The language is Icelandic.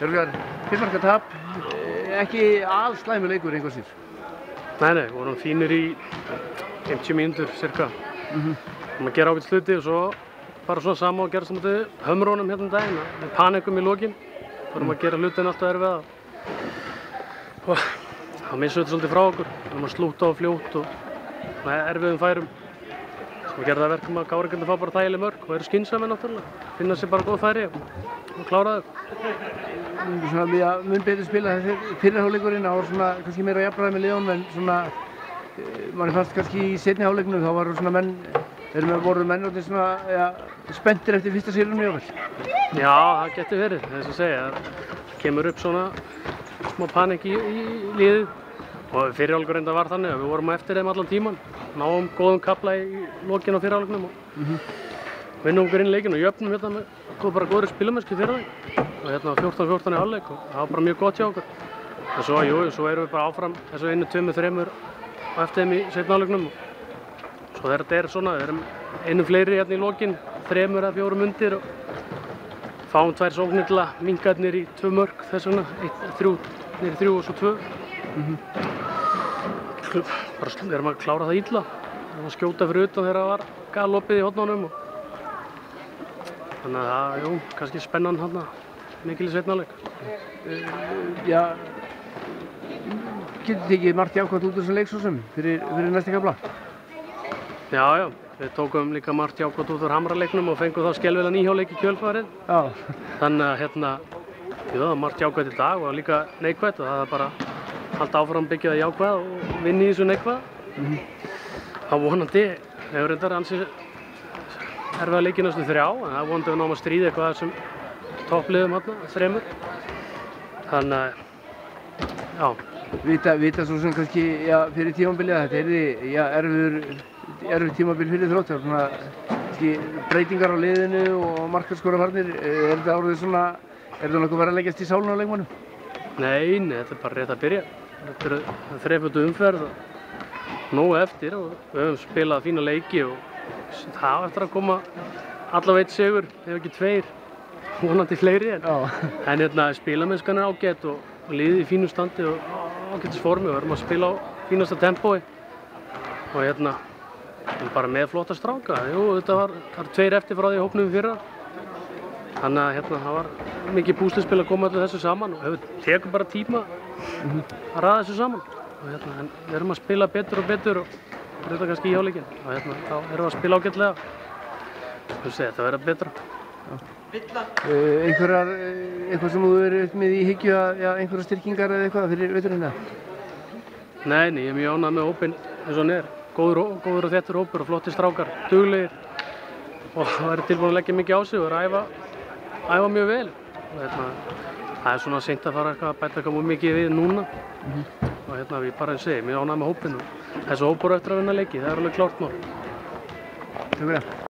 Hörgar, 5 marka tap, ekki alslæmur leikur einhver síður. Nei, vorum fínir í 50 mínútur cirka. Að gera ágætt hluti og svo bara svona sama og gerast á móti Hömrunum hérna daginn. Við panikum í lokin, vorum að gera hlutin alltaf erfiða. Og þá missum við þetta svolítið frá okkur, vorum að slúta á fljótt og með erfiðum færum. Sem gerði það verkum að Gáringarnir fá bara þægileg mörk og eru skynsamir náttúrulega. Finna sér bara góð færi og klára þau. Mun betur spila þessi fyrri hálfleikurinn, það var svona kannski meira jafnræði með liðunum en svona manni fannst kannski í seinni hálfleiknum þá voru svona menn orðnir svona spenntir eftir fyrsta sigrinum jafnvel. Já, það getur verið, þess að segja. Það kemur upp svona smá panik í liðið og fyrri hálfleikur reynda var þannig að við vorum eftir þeim allan tíman. Náum góðum kafla í lokin á fyrri hálfleiknum og vinnum okkur inn í leikinn og jöfnum hérna með bara góðri spilamennsku fyrir það. Og hérna 14-14 í hálfleik og það var bara mjög gott hjá okkur. Og svo, svo erum við bara áfram þessu 1-2-3 á eftir þeim í seinni hálfleiknum. Svo þegar þetta svona, við erum einu fleiri hérna í lokin, 3 eða 4 undir og fáum 2 sóknir til að minnka niður í 2 mörk þess vegna, 1-3 niður í 3 og svo 2. Bara við erum að klára það illa. Við erum að skjóta fyrir utan þegar það var galopið í hornunum. Þannig að það, kannski spennan hérna, mikil í seinni hálfleik. Já, getur þið ekki margt jákvætt út úr þessum leiksósum fyrir næsta kafla? Já, við tókum líka margt jákvætt út úr Hamraleiknum og fengum þá skelfilegan íhjáleik í kjölfarið. Já. Þannig að margt jákvætt í dag og líka neikvætt og það er bara halda áfram byggja það jákvæð og vinna í þessu neikvæð. Það vonandi hefur reyndar ansið erfiða leiki næstu 3 en það vonandi við náum að stríða eitthvað þessum toppliðum hérna, 3. Þannig að, Vita svo sem kannski fyrir tímabilið að þetta erfið tímabil fyrir Þróttur, svona breytingar á liðinu og markaskorafarnir, þetta orðið svona, nokkuð verið að leggjast í sáluna á leikmönnum? Nei, þetta bara rétt að byrja. Þetta er 3. umferð og nógu eftir og við höfum spilað fína leiki og það á eftir að koma allavega 1 sigur, ef ekki 2, vonandi fleiri en spilamennskan er ágætt og liðið í fínu standi og ágættis formi og við erum að spila á fínasta tempói og bara með flotta stráka. Það var 2 eftir frá því hópnum við fyrra þannig að það var mikið púsluspil að koma öllu þessu saman og tekur bara tíma að raða þessu saman og en við erum að spila betur og þetta kannski í hálfleikinn og þá erum við að spila ágætlega. Þetta verður betra. Eitthvað sem þú verið með í hyggju einhverjar styrkingar eða eitthvað fyrir veturinn? Nei, ég er mjög ánægður með hópinn eins og hann er. Góður og þéttur hópur og flottir strákar, duglegir og það er tilbúin að leggja mikið á sig og æfa mjög vel. Það er svona seint að fara að bæta eitthvað mikið við núna og við bara mjög ánægður með hópinn og þessu hópur eftir að vinna leiki, það er alveg klárt mál. Takk fyrir það.